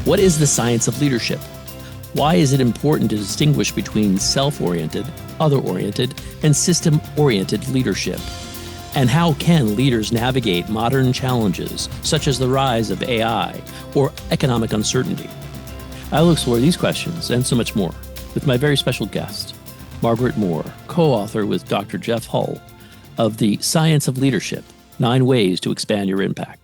What is the science of leadership? Why is it important to distinguish between self-oriented, other-oriented, and system-oriented leadership? And how can leaders navigate modern challenges, such as the rise of AI or economic uncertainty? I will explore these questions and so much more with my very special guest, Margaret Moore, co-author with Dr. Jeff Hull of The Science of Leadership, 9 Ways to Expand Your Impact.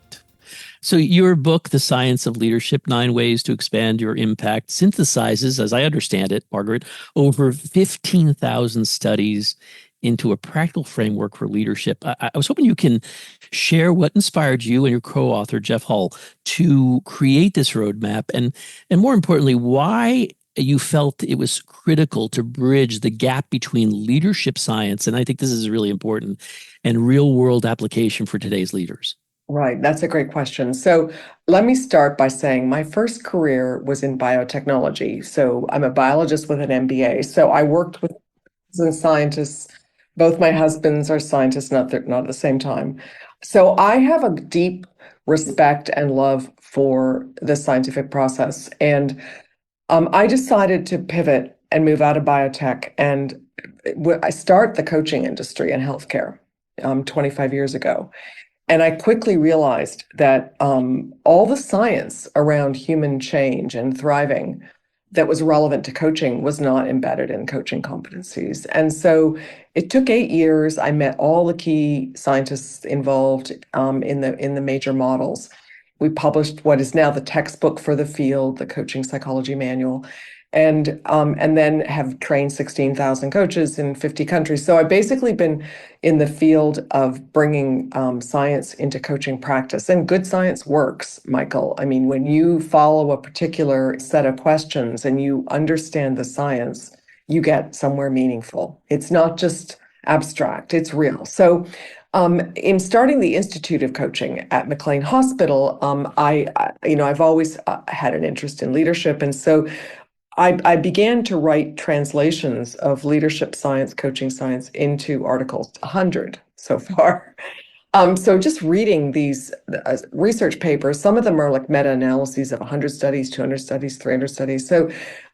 So your book, The Science of Leadership, 9 Ways to Expand Your Impact, synthesizes, as I understand it, Margaret, over 15,000 studies into a practical framework for leadership. I was hoping you can share what inspired you and your co-author, Jeff Hull, to create this roadmap, and more importantly, why you felt it was critical to bridge the gap between leadership science, and I think this is really important, and real-world application for today's leaders. Right. That's a great question. So let me start by saying my first career was in biotechnology. So I'm a biologist with an MBA. So I worked with scientists. Both my husbands are scientists, not at the same time. So I have a deep respect and love for the scientific process. And I decided to pivot and move out of biotech. And I start the coaching industry in healthcare 25 years ago. And I quickly realized that all the science around human change and thriving that was relevant to coaching was not embedded in coaching competencies. And so it took 8 years. I met all the key scientists involved in the major models. We published what is now the textbook for the field, the Coaching Psychology Manual, and then have trained 16,000 coaches in 50 countries. So I've basically been in the field of bringing science into coaching practice. And good science works, Michael. I mean, when you follow a particular set of questions and you understand the science, you get somewhere meaningful. It's not just abstract, it's real. So in starting the Institute of Coaching at McLean Hospital, I've always had an interest in leadership. And so I began to write translations of leadership science, coaching science into articles, 100 so far. So just reading these research papers, some of them are like meta-analyses of 100 studies, 200 studies, 300 studies. So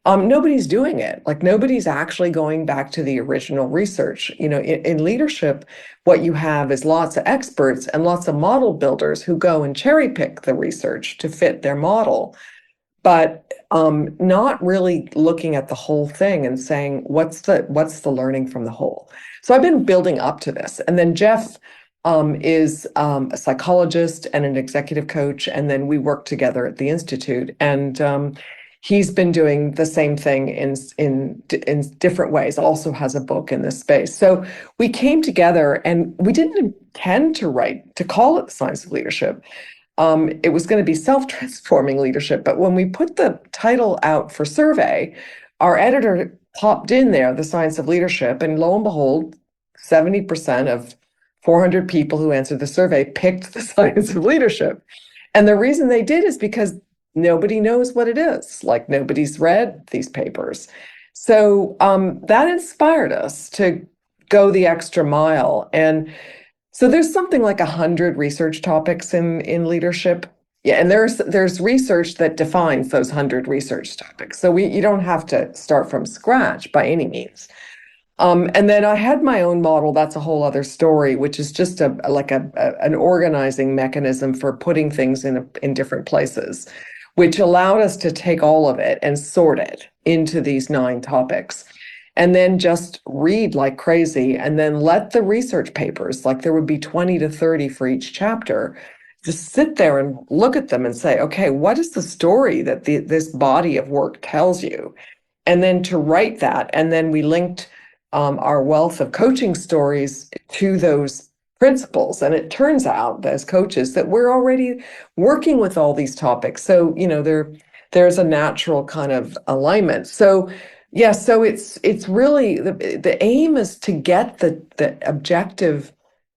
nobody's doing it. Like nobody's actually going back to the original research. You know, in leadership, what you have is lots of experts and lots of model builders who go and cherry pick the research to fit their model, but not really looking at the whole thing and saying, what's the learning from the whole? So I've been building up to this. And then Jeff is a psychologist and an executive coach. And then we work together at the Institute. And he's been doing the same thing in different ways, also has a book in this space. So we came together and we didn't intend to call it The Science of Leadership. It was going to be self-transforming leadership. But when we put the title out for survey, our editor popped in there, The Science of Leadership, and lo and behold, 70% of 400 people who answered the survey picked The Science of Leadership. And the reason they did is because nobody knows what it is. Like nobody's read these papers. So that inspired us to go the extra mile. And so there's something like 100 research topics in leadership. Yeah, and there's research that defines those 100 research topics. So you don't have to start from scratch by any means. And then I had my own model. That's a whole other story, which is just an organizing mechanism for putting things in different places, which allowed us to take all of it and sort it into these 9 topics. And then just read like crazy, and then let the research papers, like there would be 20 to 30 for each chapter, just sit there and look at them and say, okay, what is the story that this body of work tells you? And then to write that. And then we linked our wealth of coaching stories to those principles. And it turns out, as coaches, that we're already working with all these topics. So, you know, there's a natural kind of alignment. So yeah, so it's really the aim is to get the objective,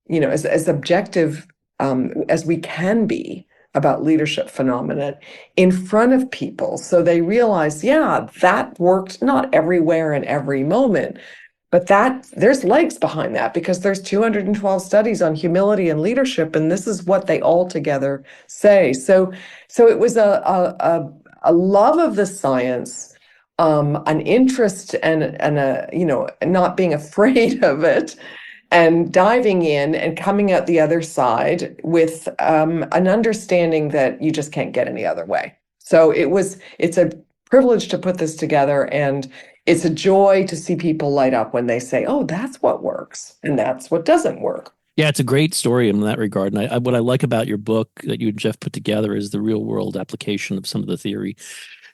you know, as objective as we can be about leadership phenomena in front of people, so they realize, yeah, that worked not everywhere in every moment, but that there's legs behind that because there's 212 studies on humility and leadership, and this is what they all together say. So it was a a love of the science, an interest and a, not being afraid of it, and diving in and coming out the other side with an understanding that you just can't get any other way. So it's a privilege to put this together, and it's a joy to see people light up when they say, oh, that's what works and that's what doesn't work. Yeah, it's a great story in that regard. And what I like about your book that you and Jeff put together is the real world application of some of the theory,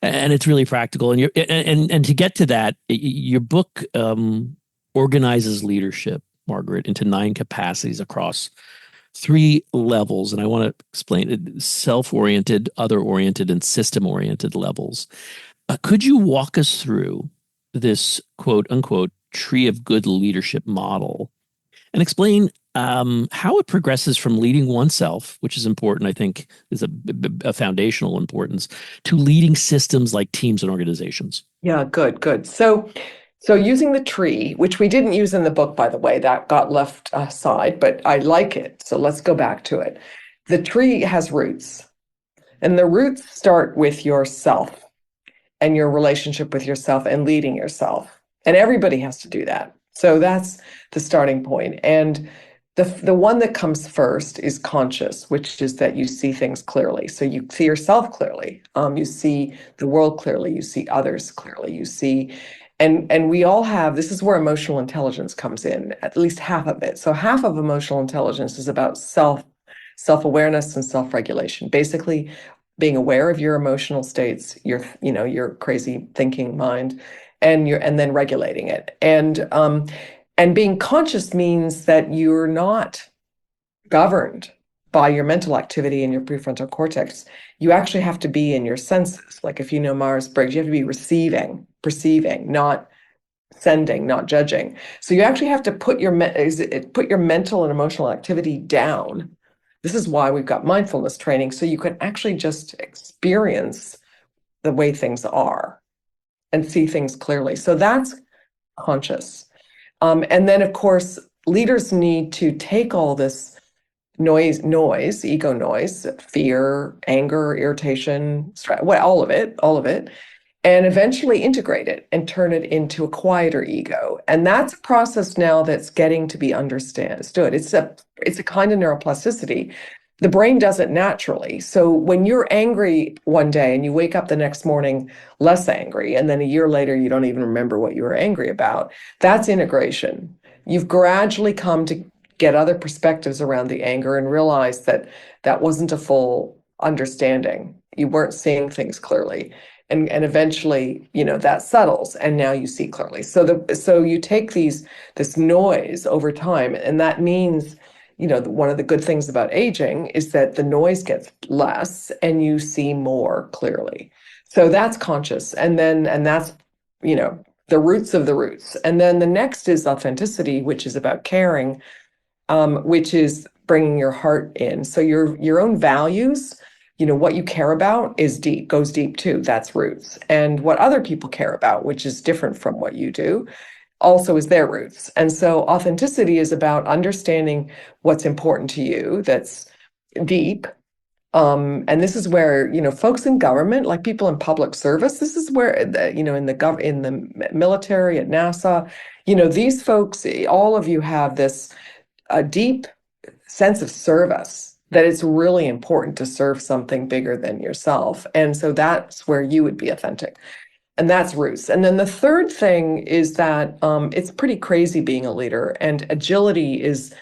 and it's really practical. And and to get to that, your book organizes leadership, Margaret, into 9 capacities across 3 levels. And I want to explain it: self-oriented, other-oriented, and system-oriented levels. Could you walk us through this quote unquote tree of good leadership model and explain how it progresses from leading oneself, which is important, I think, is a foundational importance, to leading systems like teams and organizations? Yeah, good. So using the tree, which we didn't use in the book, by the way, that got left aside, but I like it. So let's go back to it. The tree has roots, and the roots start with yourself and your relationship with yourself and leading yourself. And everybody has to do that. So that's the starting point. And the one that comes first is conscious, which is that you see things clearly. So you see yourself clearly. You see the world clearly. You see others clearly. You see, and we all have, this is where emotional intelligence comes in, at least half of it. So half of emotional intelligence is about self-awareness and self-regulation. Basically, being aware of your emotional states, your crazy thinking mind, and then regulating it. And being conscious means that you're not governed by your mental activity in your prefrontal cortex. You actually have to be in your senses. Like if you know Myers-Briggs, you have to be receiving, perceiving, not sending, not judging. So you actually have to put your mental and emotional activity down. This is why we've got mindfulness training, so you can actually just experience the way things are and see things clearly. So that's conscious. And then, of course, leaders need to take all this noise, ego noise, fear, anger, irritation, stress, well, all of it, and eventually integrate it and turn it into a quieter ego. And that's a process now that's getting to be understood. It's a kind of neuroplasticity. The brain does it naturally. So when you're angry one day and you wake up the next morning less angry, and then a year later you don't even remember what you were angry about, that's integration. You've gradually come to get other perspectives around the anger and realize that that wasn't a full understanding. You weren't seeing things clearly. And eventually, that settles, and now you see clearly. So you take this noise over time, and that means, one of the good things about aging is that the noise gets less and you see more clearly. So that's conscious. And that's, the roots of the roots. And then the next is authenticity, which is about caring, which is bringing your heart in. So your own values, what you care about goes deep too. That's roots. And what other people care about, which is different from what you do, also is their roots. And so authenticity is about understanding what's important to you, that's deep. And this is where, folks in government, like people in public service, this is where, in the military, at NASA, these folks, all of you have this deep sense of service, that it's really important to serve something bigger than yourself. And so that's where you would be authentic. And that's roots. And then the third thing is that it's pretty crazy being a leader, and agility is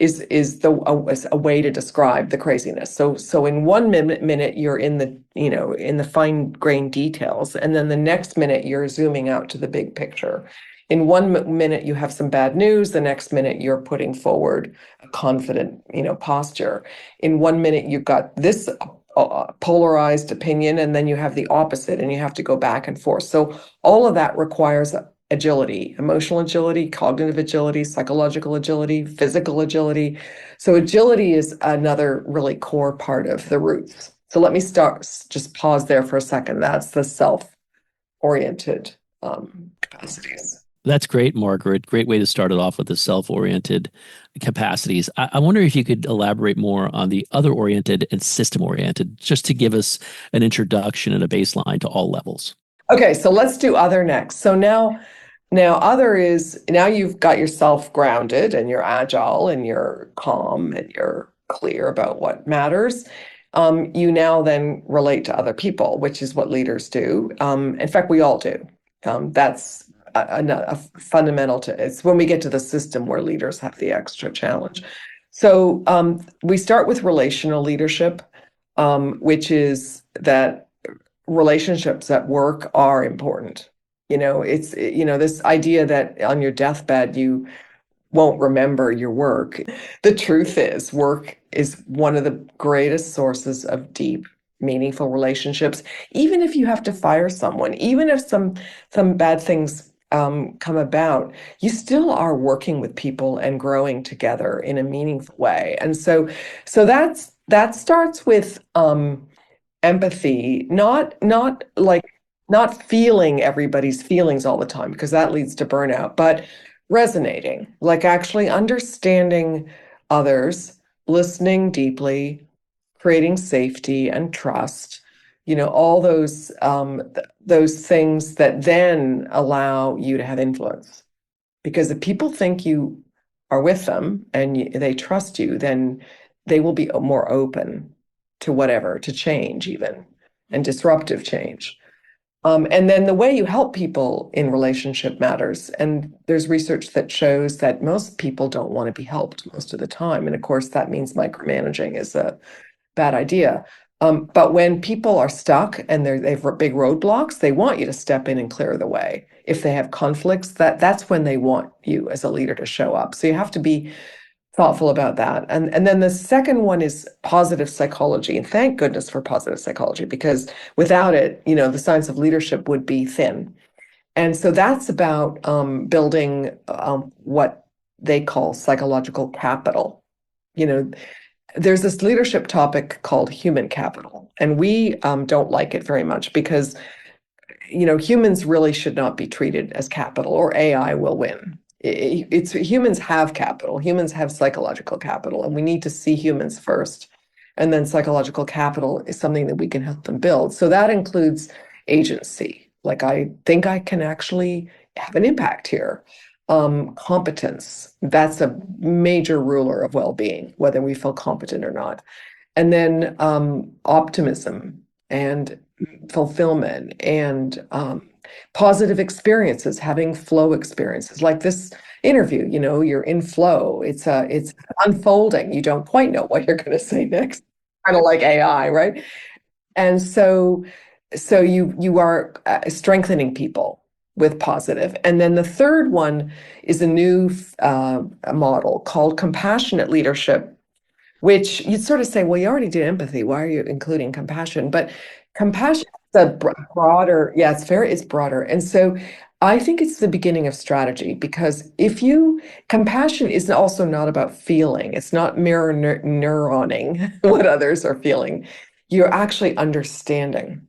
a way to describe the craziness. So in one minute you're in the fine-grained details, and then the next minute you're zooming out to the big picture. In one minute you have some bad news, the next minute you're putting forward a confident, posture. In one minute you've got this polarized opinion, and then you have the opposite, and you have to go back and forth. So all of that requires agility, emotional agility, cognitive agility, psychological agility, physical agility. So agility is another really core part of the roots. So let me just pause there for a second. That's the self-oriented capacities. That's great, Margaret. Great way to start it off with the self-oriented capacities. I wonder if you could elaborate more on the other-oriented and system-oriented, just to give us an introduction and a baseline to all levels. Okay, so let's do other next. So now other is now you've got yourself grounded and you're agile and you're calm and you're clear about what matters. You now then relate to other people, which is what leaders do. In fact, we all do. That's a fundamental to it's when we get to the system where leaders have the extra challenge. So we start with relational leadership, which is that relationships at work are important. It's, this idea that on your deathbed, you won't remember your work. The truth is, work is one of the greatest sources of deep, meaningful relationships. Even if you have to fire someone, even if some bad things come about, you still are working with people and growing together in a meaningful way. And so that starts with empathy, not like not feeling everybody's feelings all the time, because that leads to burnout, but resonating, like actually understanding others, listening deeply, creating safety and trust, all those things that then allow you to have influence. Because if people think you are with them and they trust you, then they will be more open to whatever, to change even, and disruptive change. And then the way you help people in relationship matters. And there's research that shows that most people don't want to be helped most of the time. And of course, that means micromanaging is a bad idea. But when people are stuck and they've big roadblocks, they want you to step in and clear the way. If they have conflicts, that's when they want you as a leader to show up. So you have to be thoughtful about that. And then the second one is positive psychology. And thank goodness for positive psychology, because without it, the science of leadership would be thin. And so that's about building what they call psychological capital. You know, there's this leadership topic called human capital, and we don't like it very much because humans really should not be treated as capital, or AI will win. It's humans have capital. Humans have psychological capital, and we need to see humans first. And then psychological capital is something that we can help them build. So that includes agency. Like, I think I can actually have an impact here. Competence. That's a major ruler of well-being, whether we feel competent or not. And then optimism and fulfillment and positive experiences, having flow experiences like this interview. You're in flow. It's unfolding. You don't quite know what you're going to say next. Kind of like AI, right? And so you are strengthening people with positive. And then the third one is a new model called compassionate leadership, which you'd sort of say, well, you already did empathy. Why are you including compassion? But compassion is a broader, yeah, it's broader. And so I think it's the beginning of strategy, because compassion is also not about feeling. It's not mirror neuroning what others are feeling. You're actually understanding.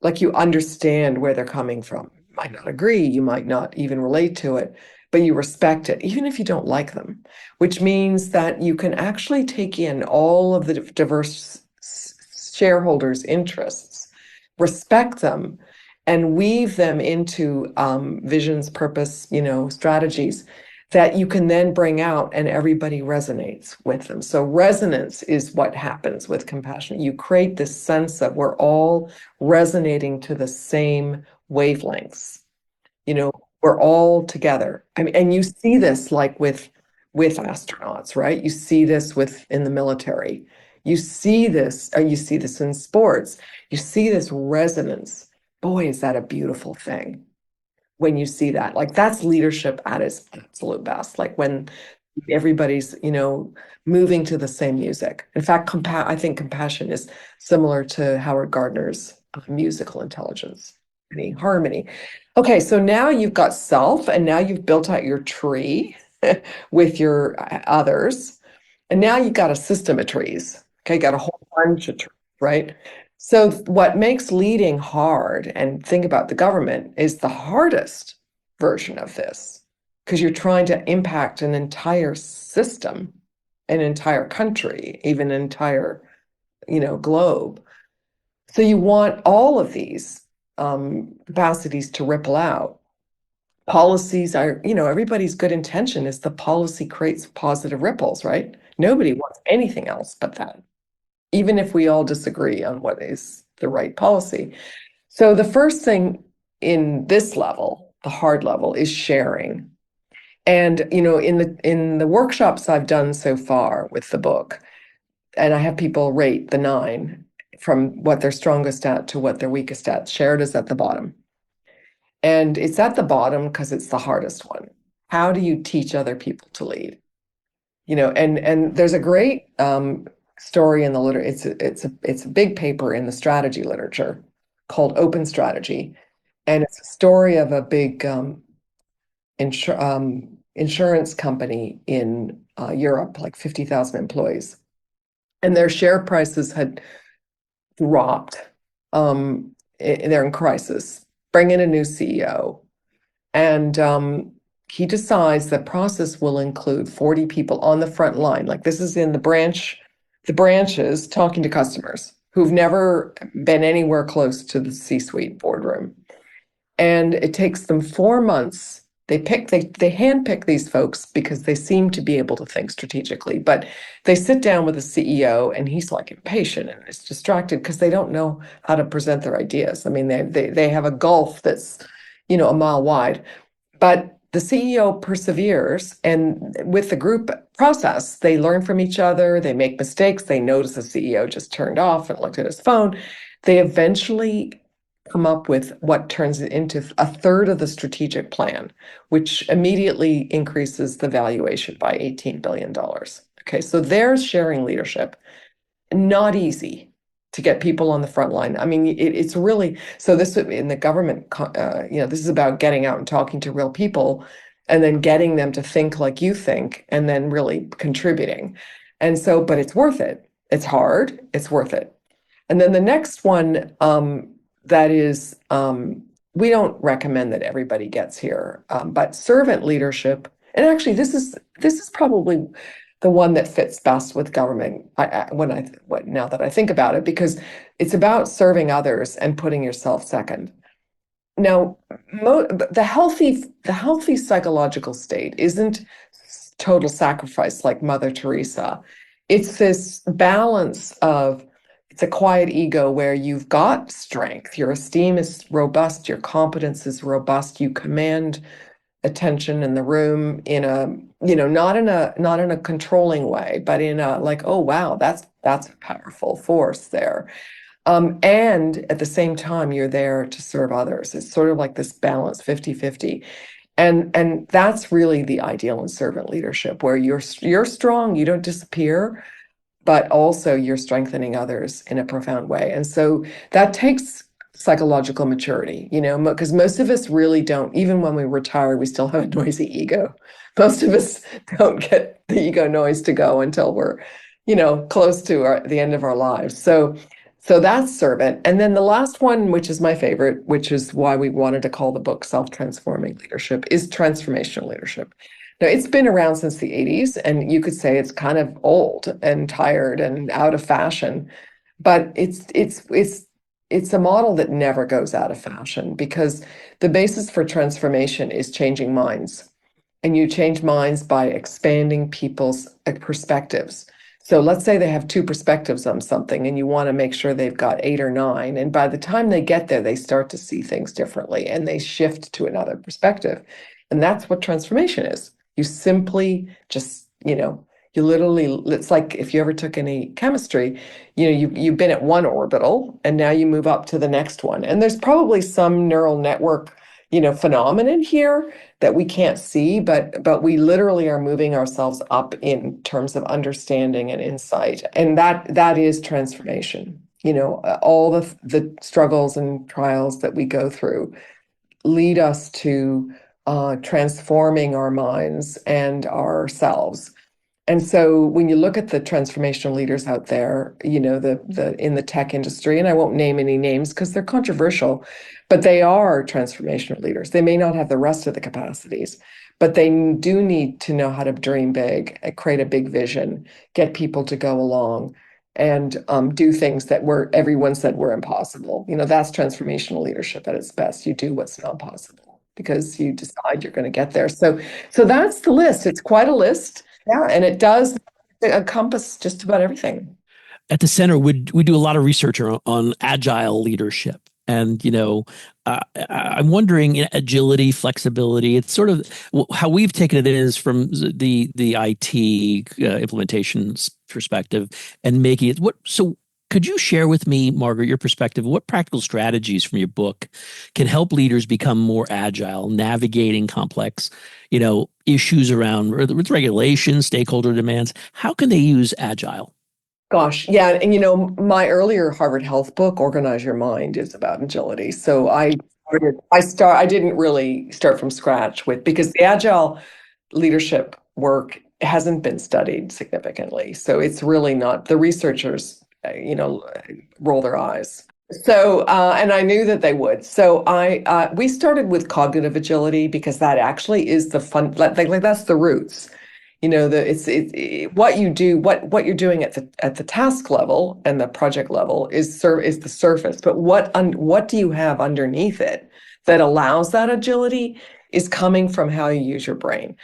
Like, you understand where they're coming from. You might not agree, you might not even relate to it, but you respect it, even if you don't like them, which means that you can actually take in all of the diverse shareholders' interests, respect them, and weave them into visions, purpose, strategies that you can then bring out, and everybody resonates with them. So resonance is what happens with compassion. You create this sense that we're all resonating to the same wavelengths. We're all together. I mean, and you see this like with astronauts, right? You see this in the military. You see this in sports. You see this resonance. Boy, is that a beautiful thing when you see that. Like, that's leadership at its absolute best. Like, when everybody's, moving to the same music. In fact, I think compassion is similar to Howard Gardner's musical intelligence, harmony. Okay, so now you've got self, and now you've built out your tree with your others, and now you've got a system of trees. Okay, you got a whole bunch of trees, right? So what makes leading hard, and think about the government, is the hardest version of this because you're trying to impact an entire system, an entire country, even an entire, globe. So you want all of these capacities to ripple out. Policies are, everybody's good intention is the policy creates positive ripples, right? Nobody wants anything else but that, even if we all disagree on what is the right policy. So the first thing in this level, the hard level, is sharing. And in the workshops I've done so far with the book, and I have people rate the 9 from what they're strongest at to what they're weakest at. Shared is at the bottom. And it's at the bottom because it's the hardest one. How do you teach other people to lead? And there's a great story in the literature. It's a big paper in the strategy literature called Open Strategy, and it's a story of a big insurance company in Europe, like 50,000 employees, and their share prices had dropped. They're in crisis. Bring in a new CEO, and he decides the process will include 40 people on the front line. Like this is in the branches talking to customers who've never been anywhere close to the C-suite boardroom. And it takes them 4 months. They handpick these folks because they seem to be able to think strategically, but they sit down with the CEO and he's like impatient and is distracted because they don't know how to present their ideas. I mean, they have a gulf that's, a mile wide. But the CEO perseveres, and with the group process, they learn from each other, they make mistakes, they notice the CEO just turned off and looked at his phone. They eventually come up with what turns it into a third of the strategic plan, which immediately increases the valuation by $18 billion. Okay, so there's sharing leadership. Not easy to get people on the front line. I mean, it's really, so this in the government, this is about getting out and talking to real people and then getting them to think like you think and then really contributing. And so, but it's worth it. It's hard, it's worth it. And then the next one that is, we don't recommend that everybody gets here, but servant leadership, and actually this is probably the one that fits best with government now that I think about it, because it's about serving others and putting yourself second. Now, the healthy psychological state isn't total sacrifice like Mother Teresa. It's this balance of it's a quiet ego where you've got strength, your esteem is robust, your competence is robust, you command attention in the room in a not in a controlling way, but in a like, oh wow, that's a powerful force there. And at the same time you're there to serve others. It's sort of like this balance 50-50. And that's really the ideal in servant leadership, where you're strong, you don't disappear, but also you're strengthening others in a profound way. And so that takes psychological maturity, because most of us really don't, even when we retire, we still have a noisy ego. Most of us don't get the ego noise to go until we're, close to the end of our lives. So that's servant. And then the last one, which is my favorite, which is why we wanted to call the book Self-Transforming Leadership, is transformational leadership. Now, it's been around since the 80s, and you could say it's kind of old and tired and out of fashion, but it's a model that never goes out of fashion, because the basis for transformation is changing minds. And you change minds by expanding people's perspectives. So let's say they have 2 perspectives on something and you want to make sure they've got 8 or 9. And by the time they get there, they start to see things differently and they shift to another perspective. And that's what transformation is. You simply just, you literally, it's like if you ever took any chemistry, you've been at one orbital and now you move up to the next one. And there's probably some neural network, phenomenon here that we can't see, but we literally are moving ourselves up in terms of understanding and insight. And that is transformation. All the struggles and trials that we go through lead us to transforming our minds and ourselves. And so when you look at the transformational leaders out there, the in the tech industry, and I won't name any names because they're controversial, but they are transformational leaders. They may not have the rest of the capacities, but they do need to know how to dream big, create a big vision, get people to go along, and do things that were everyone said were impossible. That's transformational leadership at its best. You do what's not possible because you decide you're going to get there. So that's the list. It's quite a list. Yeah, and it does encompass just about everything. At the center, we do a lot of research on agile leadership. And, I'm wondering, agility, flexibility, it's sort of how we've taken it is from the IT implementations perspective and making it so could you share with me, Margaret, your perspective? What practical strategies from your book can help leaders become more agile, navigating complex, issues around with regulations, stakeholder demands? How can they use agile? Gosh, yeah, and my earlier Harvard Health book, Organize Your Mind, is about agility. So I didn't really start from scratch with because the agile leadership work hasn't been studied significantly. So it's really not the researchers, roll their eyes. So and I knew that they would. So I we started with cognitive agility because that actually is the fun like that's the roots. What you do, what you're doing at the task level and the project level is the surface, but what do you have underneath it that allows that agility is coming from how you use your brain.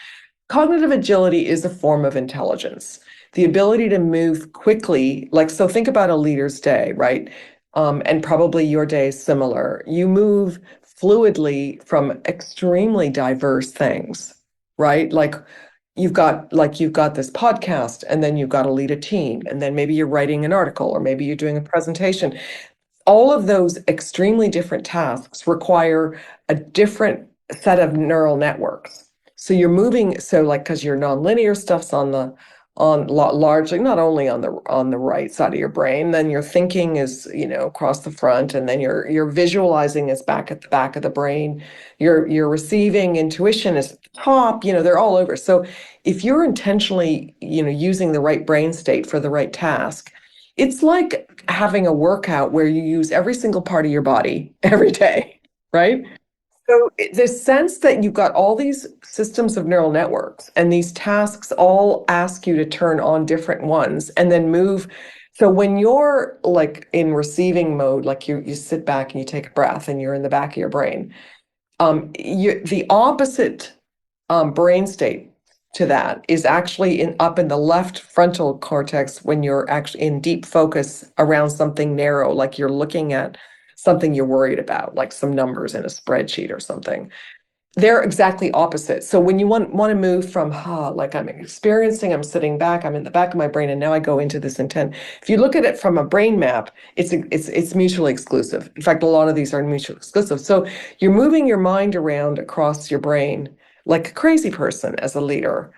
Cognitive agility is a form of intelligence, the ability to move quickly. So think about a leader's day, right? And probably your day is similar. You move fluidly from extremely diverse things, right? You've got this podcast, and then you've got to lead a team, and then maybe you're writing an article, or maybe you're doing a presentation. All of those extremely different tasks require a different set of neural networks. So you're moving, because your nonlinear stuff's largely not only on the right side of your brain, then your thinking is, across the front, and then your visualizing is back at the back of the brain. Your receiving intuition is at the top, they're all over. So if you're intentionally, using the right brain state for the right task, it's like having a workout where you use every single part of your body every day, right? So the sense that you've got all these systems of neural networks and these tasks all ask you to turn on different ones and then move. So when you're like in receiving mode, like you sit back and you take a breath and you're in the back of your brain, the opposite brain state to that is actually up in the left frontal cortex when you're actually in deep focus around something narrow, like you're looking at something you're worried about, like some numbers in a spreadsheet or something. They're exactly opposite. So when you want to move from, like I'm sitting back, I'm in the back of my brain, and now I go into this intent. If you look at it from a brain map, it's mutually exclusive. In fact, a lot of these are mutually exclusive. So you're moving your mind around across your brain like a crazy person as a leader.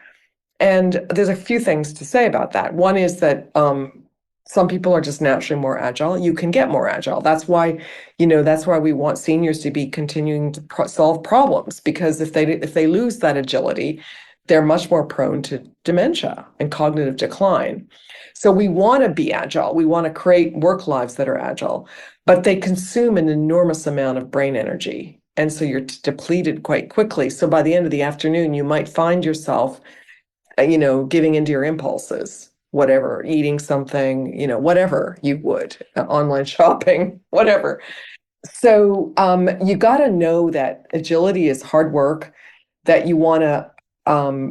And there's a few things to say about that. One is that some people are just naturally more agile. You can get more agile. That's why we want seniors to be continuing to solve problems, because if they lose that agility, they're much more prone to dementia and cognitive decline. So we want to be agile. We want to create work lives that are agile, but they consume an enormous amount of brain energy. And so you're depleted quite quickly. So by the end of the afternoon, you might find yourself giving into your impulses, whatever, eating something, whatever you would, online shopping, whatever. So you got to know that agility is hard work, that you want to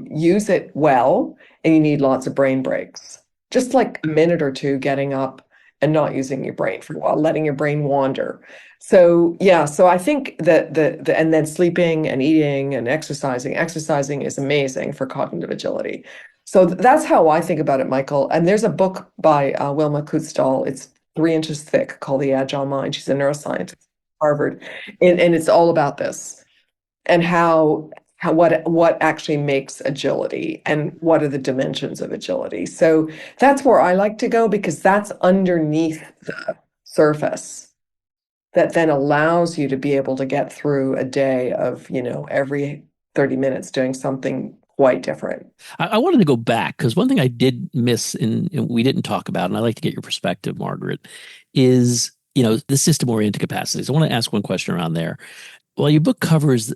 use it well, and you need lots of brain breaks. Just like a minute or two getting up and not using your brain for a while, letting your brain wander. So yeah, so I think that and then sleeping and eating and exercising is amazing for cognitive agility. So that's how I think about it, Michael. And there's a book by Wilma Kutzdal. It's 3 inches thick, called The Agile Mind. She's a neuroscientist at Harvard, and it's all about this and what actually makes agility and what are the dimensions of agility. So that's where I like to go, because that's underneath the surface that then allows you to be able to get through a day of, every 30 minutes doing something quite different. I wanted to go back because one thing I did miss and we didn't talk about, and I'd like to get your perspective, Margaret, is the system oriented capacities. I want to ask one question around there. Well, your book covers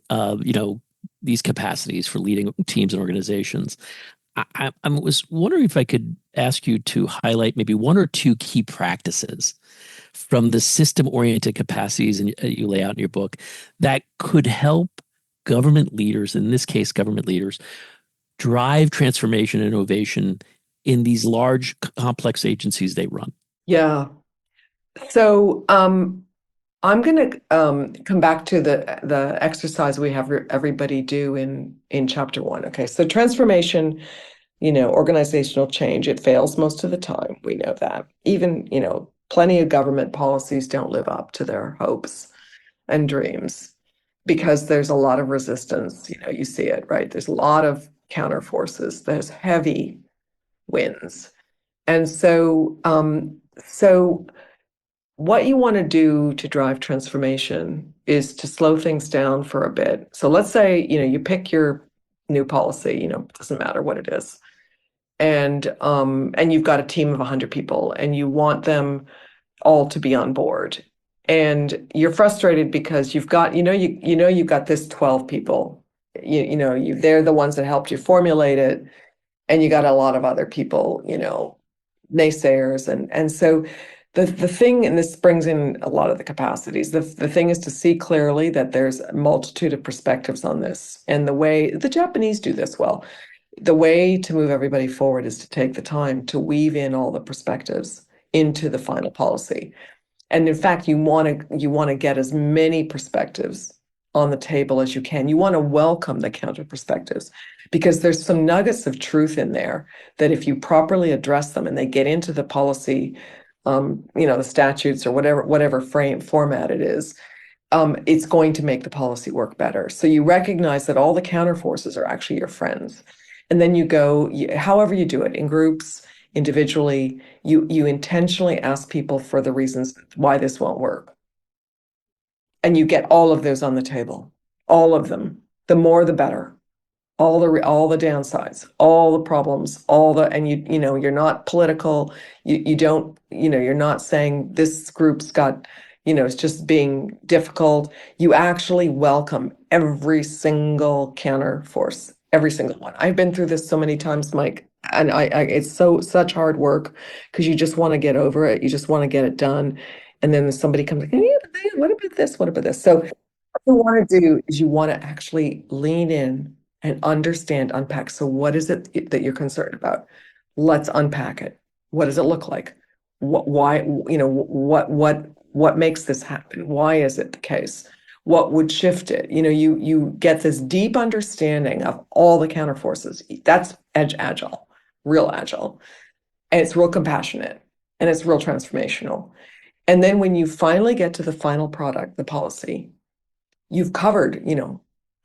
these capacities for leading teams and organizations. I was wondering if I could ask you to highlight maybe one or two key practices from the system oriented capacities you lay out in your book that could help government leaders, in this case, government leaders, drive transformation and innovation in these large, complex agencies they run. Yeah. So I'm going to come back to the exercise we have everybody do in chapter 1. Okay, so transformation, organizational change, it fails most of the time. We know that. Even, plenty of government policies don't live up to their hopes and dreams because there's a lot of resistance. You see it, right? There's a lot of counter forces. There's heavy winds. And so what you want to do to drive transformation is to slow things down for a bit. So let's say, you pick your new policy, it doesn't matter what it is. And you've got a team of 100 people and you want them all to be on board. And you're frustrated because you've got, you've got this 12 people. They're the ones that helped you formulate it, and you got a lot of other people, naysayers. And so the thing, and this brings in a lot of the capacities, the thing is to see clearly that there's a multitude of perspectives on this. And the way the Japanese do this well, the way to move everybody forward is to take the time to weave in all the perspectives into the final policy. And in fact, you want to get as many perspectives on the table as you can. You want to welcome the counter perspectives because there's some nuggets of truth in there that if you properly address them and they get into the policy, the statutes or whatever format it is, it's going to make the policy work better. So you recognize that all the counter forces are actually your friends. And then you go, however you do it, in groups, individually, you intentionally ask people for the reasons why this won't work. And you get all of those on the table, all of them. The more, the better. All the downsides, all the problems, and you're not political. You don't, you're not saying this group's got, it's just being difficult. You actually welcome every single counter force, every single one. I've been through this so many times, Mike, and it's such hard work because you just want to get over it. You just want to get it done. And then somebody comes like, hey, what about this? What about this? So what you want to do is you want to actually lean in and unpack. So what is it that you're concerned about? Let's unpack it. What does it look like? Why, what makes this happen? Why is it the case? What would shift it? You get this deep understanding of all the counterforces. That's agile, real agile. And it's real compassionate and it's real transformational. And then when you finally get to the final product, the policy, you've covered,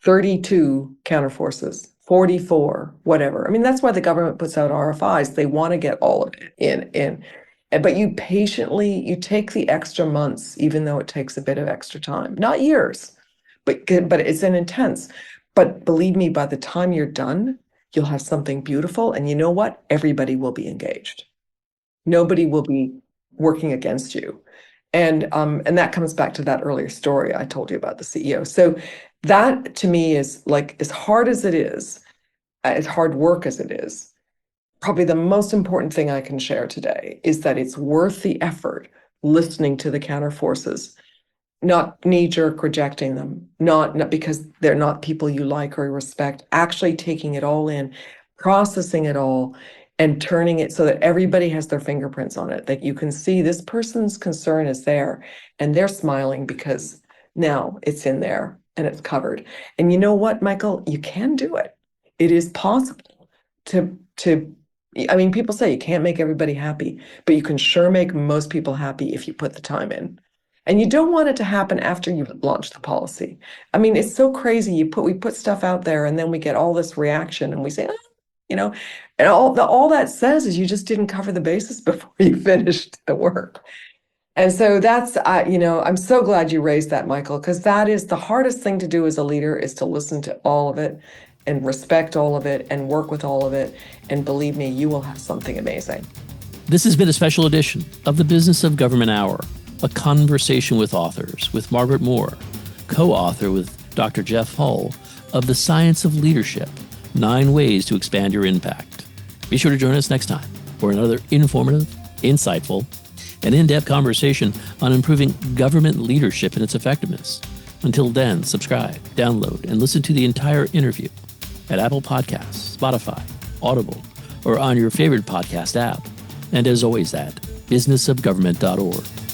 32 counterforces, 44, whatever. I mean, that's why the government puts out RFIs. They want to get all of it in. But you take the extra months, even though it takes a bit of extra time, not years, but it's an intense. But believe me, by the time you're done, you'll have something beautiful. And you know what? Everybody will be engaged. Nobody will be working against you. And that comes back to that earlier story I told you about the CEO. So that to me is like, as hard as it is, as hard work as it is, probably the most important thing I can share today is that it's worth the effort listening to the counter forces, not knee-jerk rejecting them, not because they're not people you like or respect, actually taking it all in, processing it all, and turning it so that everybody has their fingerprints on it, that you can see this person's concern is there and they're smiling because now it's in there and it's covered. And you know what, Michael, you can do it. It is possible I mean, people say you can't make everybody happy, but you can sure make most people happy if you put the time in. And you don't want it to happen after you've launched the policy. I mean, it's so crazy. We put stuff out there and then we get all this reaction and we say, and all that says is you just didn't cover the bases before you finished the work. And so that's, I'm so glad you raised that, Michael, because that is the hardest thing to do as a leader is to listen to all of it and respect all of it and work with all of it. And believe me, you will have something amazing. This has been a special edition of the Business of Government Hour, a conversation with authors, with Margaret Moore, co-author with Dr. Jeff Hull of The Science of Leadership, 9 Ways to Expand Your Impact. Be sure to join us next time for another informative, insightful, and in-depth conversation on improving government leadership and its effectiveness. Until then, subscribe, download, and listen to the entire interview at Apple Podcasts, Spotify, Audible, or on your favorite podcast app. And as always, at businessofgovernment.org.